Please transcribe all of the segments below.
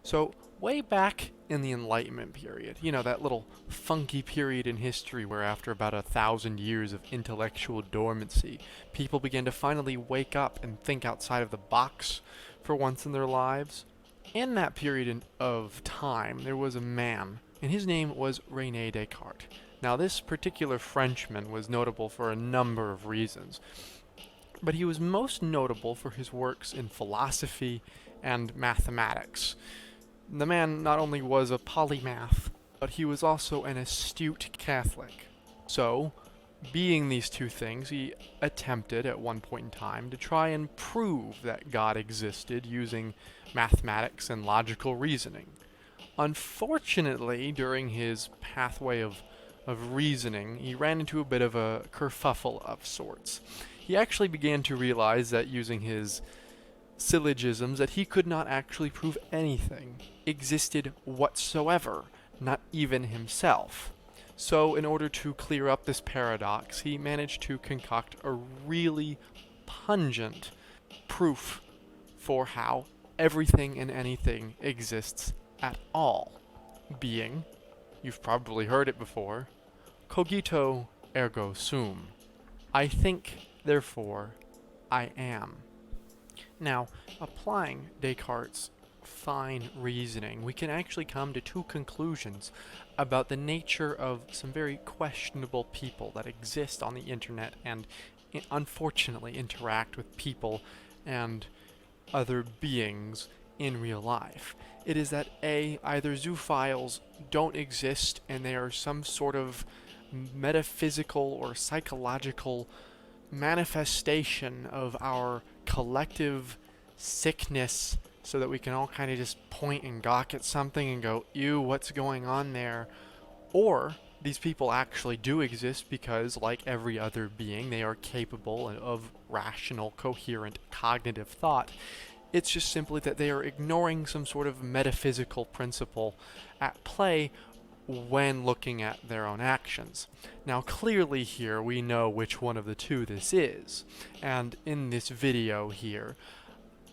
So, way back in the Enlightenment period, that little funky period in history where after about 1,000 years of intellectual dormancy, people began to finally wake up and think outside of the box for once in their lives. In that period of time, there was a man, and his name was René Descartes. Now, this particular Frenchman was notable for a number of reasons, but he was most notable for his works in philosophy and mathematics. The man not only was a polymath, but he was also an astute Catholic. So, being these two things, he attempted at one point in time to try and prove that God existed using mathematics and logical reasoning. Unfortunately, during his pathway of reasoning, he ran into a bit of a kerfuffle of sorts. He actually began to realize that using his syllogisms that he could not actually prove anything existed whatsoever, not even himself. So in order to clear up this paradox, he managed to concoct a really pungent proof for how everything and anything exists at all. Being, you've probably heard it before, cogito ergo sum. I think, therefore, I am. Now, applying Descartes' fine reasoning, we can actually come to two conclusions about the nature of some very questionable people that exist on the internet and unfortunately interact with people and other beings in real life. It is that either zoophiles don't exist and they are some sort of metaphysical or psychological manifestation of our collective sickness, so that we can all kind of just point and gawk at something and go, ew, what's going on there? Or these people actually do exist because, like every other being, they are capable of rational, coherent, cognitive thought. It's just simply that they are ignoring some sort of metaphysical principle at play when looking at their own actions. Now, clearly here we know which one of the two this is, and in this video here,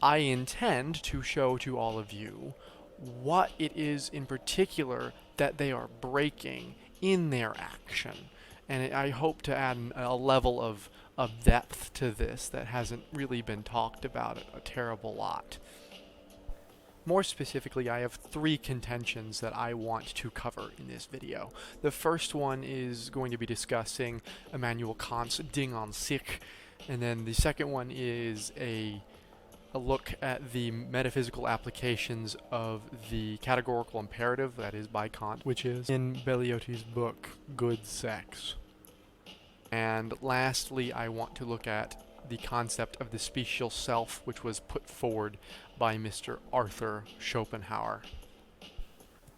I intend to show to all of you what it is in particular that they are breaking in their action. And I hope to add a level of depth to this that hasn't really been talked about a terrible lot. More specifically, I have three contentions that I want to cover in this video. The first one is going to be discussing Immanuel Kant's Ding-an-sich, and then the second one is a look at the metaphysical applications of the categorical imperative, that is by Kant, which is in Belliotti's book, Good Sex. And lastly, I want to look at the concept of the special self, which was put forward by Mr. Arthur Schopenhauer.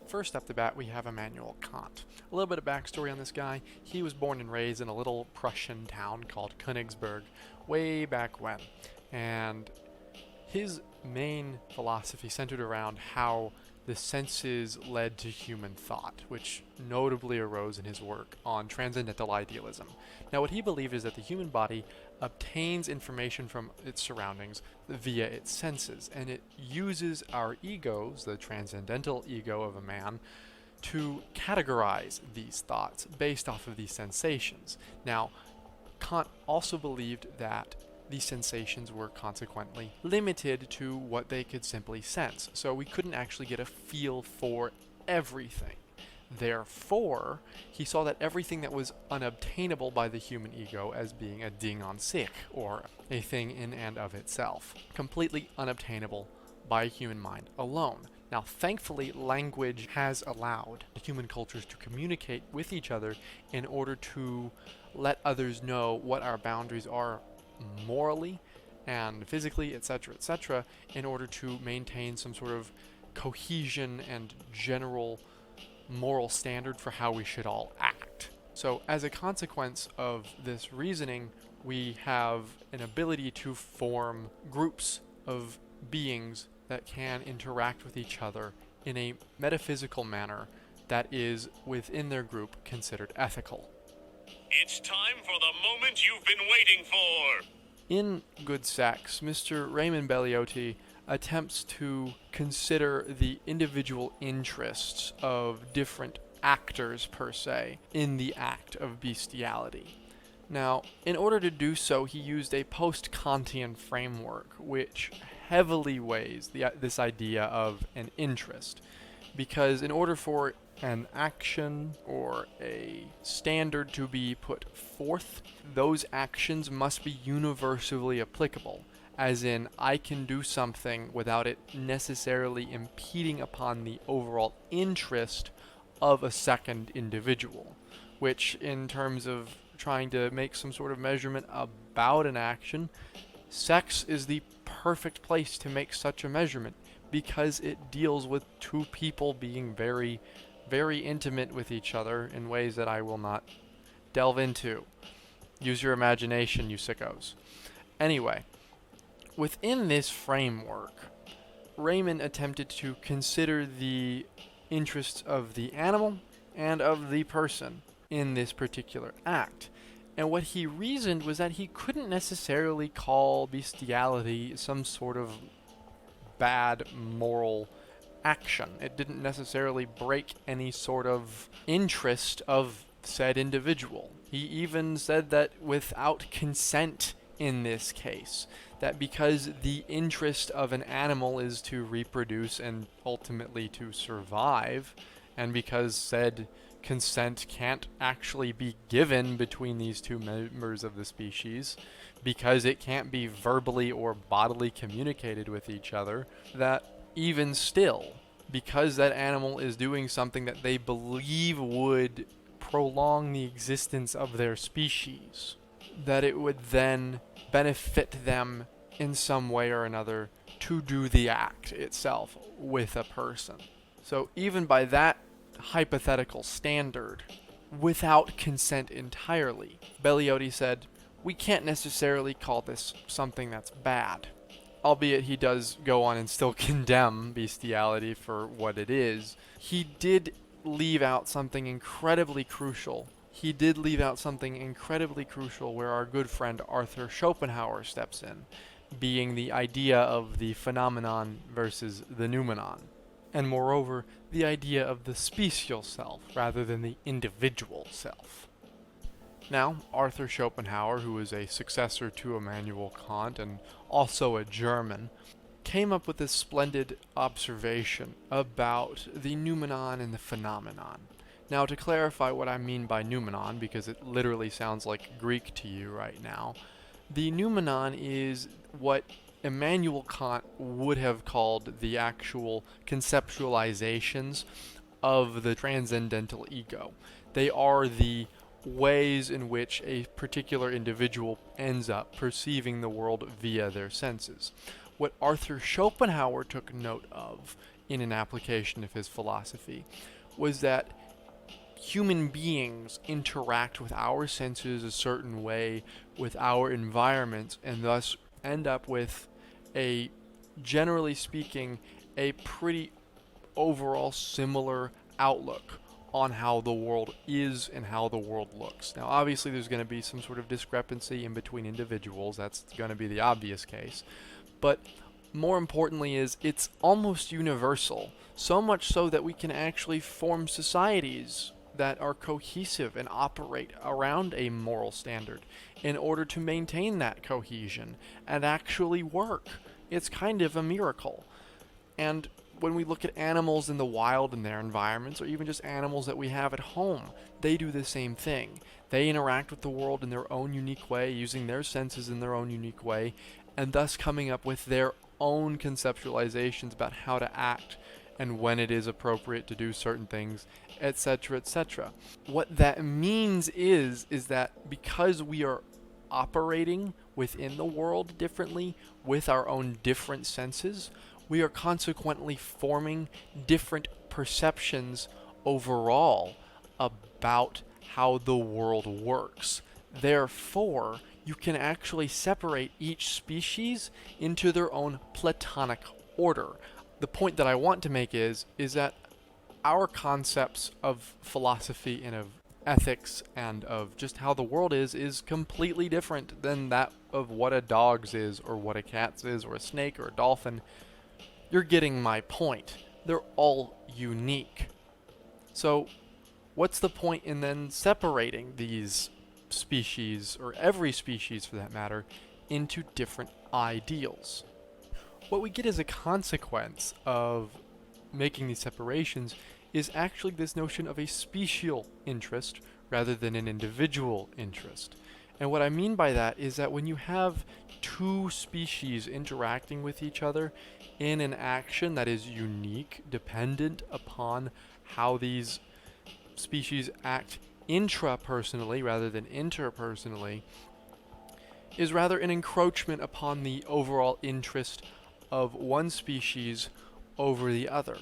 First up the bat, we have Immanuel Kant. A little bit of backstory on this guy. He was born and raised in a little Prussian town called Königsberg way back when. And his main philosophy centered around how the senses led to human thought, which notably arose in his work on Transcendental Idealism. Now, what he believed is that the human body obtains information from its surroundings via its senses, and it uses our egos, the transcendental ego of a man, to categorize these thoughts based off of these sensations. Now, Kant also believed that these sensations were consequently limited to what they could simply sense, so we couldn't actually get a feel for everything. Therefore, he saw that everything that was unobtainable by the human ego as being a Ding-an-sich, or a thing in and of itself, completely unobtainable by human mind alone. Now, thankfully, language has allowed human cultures to communicate with each other in order to let others know what our boundaries are morally and physically, etc., in order to maintain some sort of cohesion and general moral standard for how we should all act. So as a consequence of this reasoning, we have an ability to form groups of beings that can interact with each other in a metaphysical manner that is, within their group, considered ethical. It's time for the moment you've been waiting for! In Good Sex, Mr. Raymond Belliotti attempts to consider the individual interests of different actors, per se, in the act of bestiality. Now, in order to do so, he used a post-Kantian framework, which heavily weighs this idea of an interest. Because in order for an action or a standard to be put forth, those actions must be universally applicable. As in, I can do something without it necessarily impeding upon the overall interest of a second individual. Which, in terms of trying to make some sort of measurement about an action, sex is the perfect place to make such a measurement, because it deals with two people being very, very intimate with each other in ways that I will not delve into. Use your imagination, you sickos. Anyway, within this framework, Raymond attempted to consider the interests of the animal and of the person in this particular act. And what he reasoned was that he couldn't necessarily call bestiality some sort of bad moral action. It didn't necessarily break any sort of interest of said individual. He even said that without consent in this case, that because the interest of an animal is to reproduce and ultimately to survive, and because said consent can't actually be given between these two members of the species, because it can't be verbally or bodily communicated with each other, that even still, because that animal is doing something that they believe would prolong the existence of their species, that it would then benefit them in some way or another to do the act itself with a person. So even by that hypothetical standard, without consent entirely, Belliotti said, we can't necessarily call this something that's bad. Albeit he does go on and still condemn bestiality for what it is, he did leave out something incredibly crucial. Where our good friend Arthur Schopenhauer steps in, being the idea of the phenomenon versus the noumenon. And moreover, the idea of the special self rather than the individual self. Now, Arthur Schopenhauer, who is a successor to Immanuel Kant and also a German, came up with this splendid observation about the noumenon and the phenomenon. Now, to clarify what I mean by noumenon, because it literally sounds like Greek to you right now, the noumenon is what Immanuel Kant would have called the actual conceptualizations of the transcendental ego. They are the ways in which a particular individual ends up perceiving the world via their senses. What Arthur Schopenhauer took note of in an application of his philosophy was that human beings interact with our senses a certain way with our environment, and thus end up with a, generally speaking, a pretty overall similar outlook on how the world is and how the world looks. Now, obviously, there's going to be some sort of discrepancy in between individuals. That's going to be the obvious case. But more importantly is it's almost universal, so much so that we can actually form societies that are cohesive and operate around a moral standard in order to maintain that cohesion and actually work. It's kind of a miracle. And when we look at animals in the wild in their environments, or even just animals that we have at home, they do the same thing. They interact with the world in their own unique way, using their senses in their own unique way, and thus coming up with their own conceptualizations about how to act and when it is appropriate to do certain things, etc., etc. What that means is that because we are operating within the world differently with our own different senses, we are consequently forming different perceptions overall about how the world works. Therefore, you can actually separate each species into their own Platonic order. The point that I want to make is that our concepts of philosophy and of ethics and of just how the world is completely different than that of what a dog's is, or what a cat's is, or a snake, or a dolphin. You're getting my point. They're all unique. So, what's the point in then separating these species, or every species for that matter, into different ideals? What we get as a consequence of making these separations is actually this notion of a special interest rather than an individual interest. And what I mean by that is that when you have two species interacting with each other in an action that is unique, dependent upon how these species act intrapersonally rather than interpersonally, is rather an encroachment upon the overall interest of one species over the other.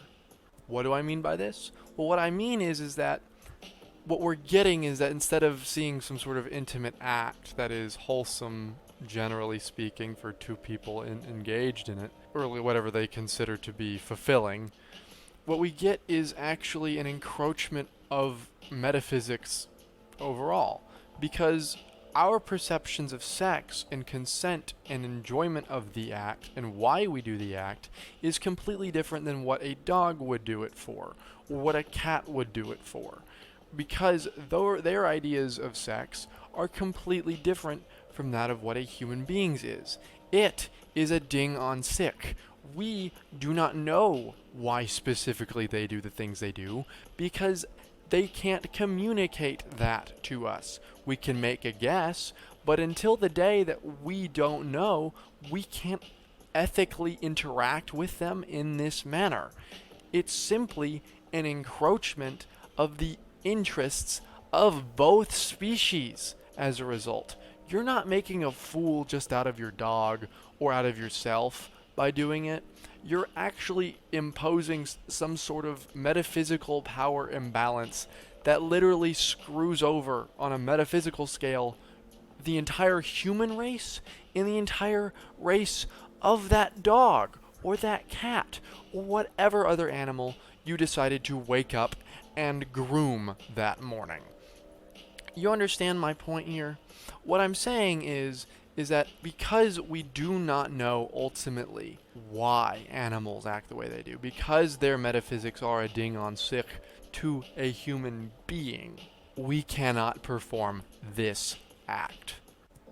What do I mean by this? Well, what I mean is that what we're getting is that instead of seeing some sort of intimate act that is wholesome, generally speaking, for two people engaged in it, or whatever they consider to be fulfilling, what we get is actually an encroachment of metaphysics overall, because our perceptions of sex and consent and enjoyment of the act and why we do the act is completely different than what a dog would do it for, or what a cat would do it for, because their ideas of sex are completely different from that of what a human being's is. It is a ding-an-sich. We do not know why specifically they do the things they do, because they can't communicate that to us. We can make a guess, but until the day that we don't know, we can't ethically interact with them in this manner. It's simply an encroachment of the interests of both species as a result. You're not making a fool just out of your dog or out of yourself by doing it. You're actually imposing some sort of metaphysical power imbalance that literally screws over, on a metaphysical scale, the entire human race and the entire race of that dog or that cat or whatever other animal you decided to wake up and groom that morning. You understand my point here? What I'm saying is that because we do not know ultimately why animals act the way they do, because their metaphysics are a ding-an-sich to a human being, we cannot perform this act.